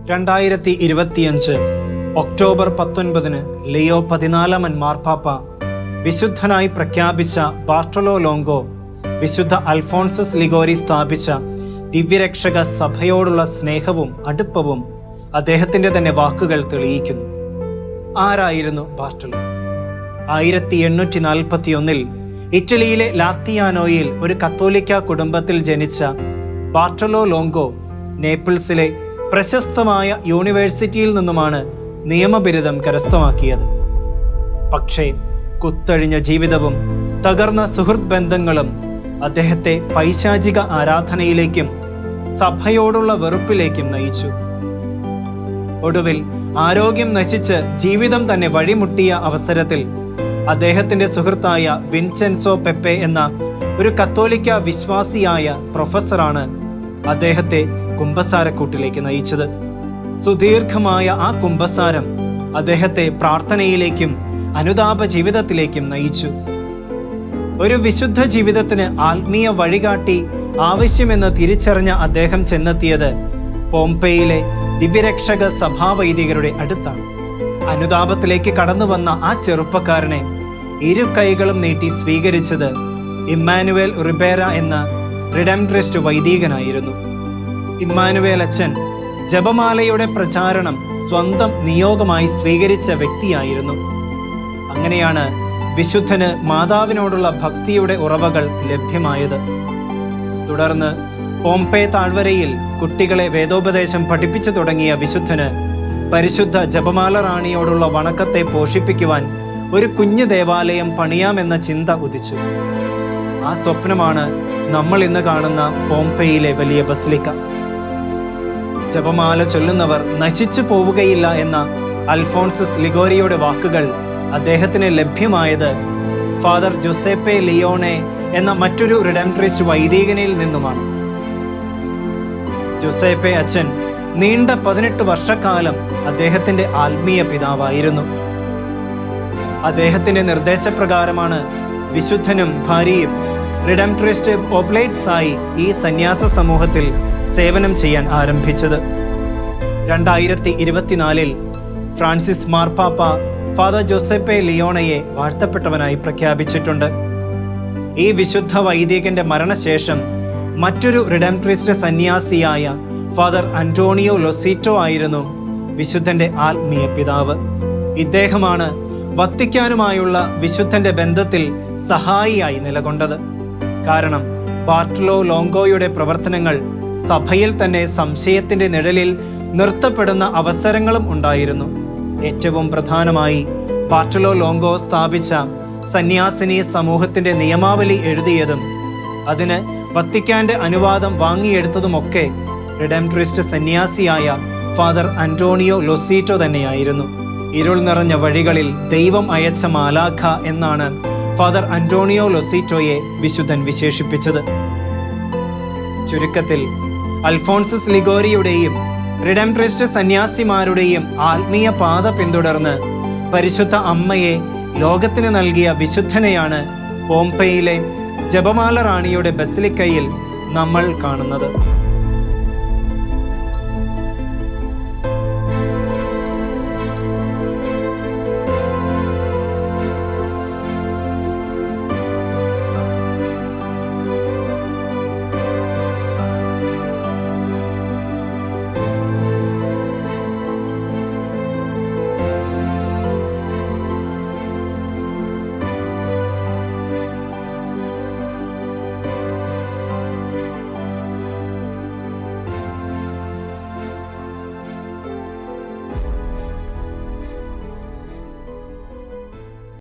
2025 October 19 Leo 14 മാർപ്പാപ്പ വിശുദ്ധനായി പ്രഖ്യാപിച്ച Bartolo Longo വിശുദ്ധ അൽഫോൺസസ് ലിഗോരി സ്ഥാപിച്ച ദിവ്യരക്ഷക സഭയോടുള്ള സ്നേഹവും അടുപ്പവും അദ്ദേഹത്തിൻ്റെ തന്നെ വാക്കുകൾ തെളിയിക്കുന്നു. ആരായിരുന്നു ബാർട്ടോലോ? 1841 ഇറ്റലിയിലെ ലാത്തിയാനോയിൽ ഒരു കത്തോലിക്ക കുടുംബത്തിൽ ജനിച്ച ബാർട്ടോലോ ലോങ്കോ നേപ്പിൾസിലെ പ്രശസ്തമായ യൂണിവേഴ്സിറ്റിയിൽ നിന്നുമാണ് നിയമബിരുദം കരസ്ഥമാക്കിയത്. പക്ഷേ കുത്തഴിഞ്ഞ ജീവിതവും തകർന്ന സുഹൃത്ത് ബന്ധങ്ങളും അദ്ദേഹത്തെ പൈശാചിക ആരാധനയിലേക്കും സഭയോടുള്ള വെറുപ്പിലേക്കും നയിച്ചു. ഒടുവിൽ ആരോഗ്യം നശിച്ച് ജീവിതം തന്നെ വഴിമുട്ടിയ അവസരത്തിൽ അദ്ദേഹത്തിന്റെ സുഹൃത്തായ വിൻസെൻസോ പെപ്പെ എന്ന ഒരു കത്തോലിക്ക വിശ്വാസിയായ പ്രൊഫസറാണ് അദ്ദേഹത്തെ കുമ്പസാരക്കൂട്ടിലേക്ക് നയിച്ചത്. സുദീർഘമായ ആ കുമ്പസാരം അദ്ദേഹത്തെ പ്രാർത്ഥനയിലേക്കും അനുതാപ ജീവിതത്തിലേക്കും നയിച്ചു. ഒരു വിശുദ്ധ ജീവിതത്തിന് ആത്മീയ വഴികാട്ടി ആവശ്യമെന്ന് തിരിച്ചറിഞ്ഞ അദ്ദേഹം ചെന്നെത്തിയത് പോംപെയിലെ ദിവ്യരക്ഷക സഭാവൈദികരുടെ അടുത്താണ്. അനുതാപത്തിലേക്ക് കടന്നു വന്ന ആ ചെറുപ്പക്കാരനെ ഇരു കൈകളും നീട്ടി സ്വീകരിച്ചത് ഇമ്മാനുവേൽ റിബേര എന്ന റിഡംട്രിസ്റ്റ് വൈദികനായിരുന്നു. ഇമ്മാനുവേൽ അച്ഛൻ ജപമാലയുടെ പ്രചാരണം സ്വന്തം നിയോഗമായി സ്വീകരിച്ച വ്യക്തിയായിരുന്നു. അങ്ങനെയാണ് വിശുദ്ധന് മാതാവിനോടുള്ള ഭക്തിയുടെ ഉറവകൾ ലഭ്യമായത്. തുടർന്ന് പോംപെ താഴ്വരയിൽ കുട്ടികളെ വേദോപദേശം പഠിപ്പിച്ചു തുടങ്ങിയ വിശുദ്ധന് പരിശുദ്ധ ജപമാല റാണിയോടുള്ള വണക്കത്തെ പോഷിപ്പിക്കുവാൻ ഒരു കുഞ്ഞു ദേവാലയം പണിയാമെന്ന ചിന്ത ഉദിച്ചു. ആ സ്വപ്നമാണ് നമ്മൾ ഇന്ന് കാണുന്ന പോംപെയിലെ വലിയ ബസിലിക്ക. ജപമാല ചൊല്ലുന്നവർ നശിച്ചു പോവുകയില്ല എന്ന അൽഫോൺസസ് ലിഗോരിയുടെ വാക്കുകൾ അദ്ദേഹത്തിന് ലഭ്യമായത് ഫാദർ ജോസേപ്പെ ലിയോണെ എന്ന മറ്റൊരു റിഡംട്രിസ്റ്റ് വൈദികനിൽ നിന്നുമാണ്. ജോസേപ്പെ അച്ഛൻ നീണ്ട 18 വർഷക്കാലം അദ്ദേഹത്തിന്റെ ആത്മീയ പിതാവായിരുന്നു. അദ്ദേഹത്തിന്റെ നിർദ്ദേശപ്രകാരമാണ് വിശുദ്ധനും ഭാര്യയും റിഡംട്രിസ്റ്റ് ഒബ്ലേറ്റ്സായി ഈ സന്യാസ സമൂഹത്തിൽ സേവനം ചെയ്യാൻ ആരംഭിച്ചത്. 2024 ഫ്രാൻസിസ് മാർപ്പാപ്പ ഫാദർ ജോസേപ്പെ ലിയോണയെ വാഴ്ത്തപ്പെട്ടവനായി പ്രഖ്യാപിച്ചിട്ടുണ്ട്. ഈ വിശുദ്ധ വൈദികന്റെ മരണശേഷം മറ്റൊരു റിഡംട്രിസ്റ്റ് സന്യാസിയായ ഫാദർ അന്റോണിയോ ലൊസീറ്റോ ആയിരുന്നു വിശുദ്ധന്റെ ആത്മീയ പിതാവ്. ഇദ്ദേഹമാണ് വത്തിക്കാനുമായുള്ള വിശുദ്ധന്റെ ബന്ധത്തിൽ സഹായിയായി നിലകൊണ്ടത്. കാരണം ബാർട്ടോലോ ലോങ്കോയുടെ പ്രവർത്തനങ്ങൾ സഭയിൽ തന്നെ സംശയത്തിന്റെ നിഴലിൽ നിർത്തപ്പെടുന്ന അവസരങ്ങളും ഉണ്ടായിരുന്നു. ഏറ്റവും പ്രധാനമായി ബാർട്ടോലോ ലോങ്കോ സ്ഥാപിച്ച സന്യാസിനി സമൂഹത്തിന്റെ നിയമാവലി എഴുതിയതും അതിന് വത്തിക്കാന്റെ അനുവാദം വാങ്ങിയെടുത്തതുമൊക്കെ റിഡംട്രിസ്റ്റ് സന്യാസിയായ ഫാദർ അന്റോണിയോ ലൊസീറ്റോ തന്നെയായിരുന്നു. ഇരുൾ നിറഞ്ഞ വഴികളിൽ ദൈവം അയച്ച മാലാഖ എന്നാണ് ഫാദർ അന്റോണിയോ ലൊസീറ്റോയെ വിശുദ്ധൻ വിശേഷിപ്പിച്ചത്. ചുരുക്കത്തിൽ അൽഫോൺസസ് ലിഗോരിയുടെയും റിഡംട്രിസ്റ്റ് സന്യാസിമാരുടെയും ആത്മീയ പാത പിന്തുടർന്ന് പരിശുദ്ധ അമ്മയെ ലോകത്തിന് നൽകിയ വിശുദ്ധനെയാണ് പോംപെയിലെ ജപമാല റാണിയുടെ ബസിലിക്കയിൽ നമ്മൾ കാണുന്നത്.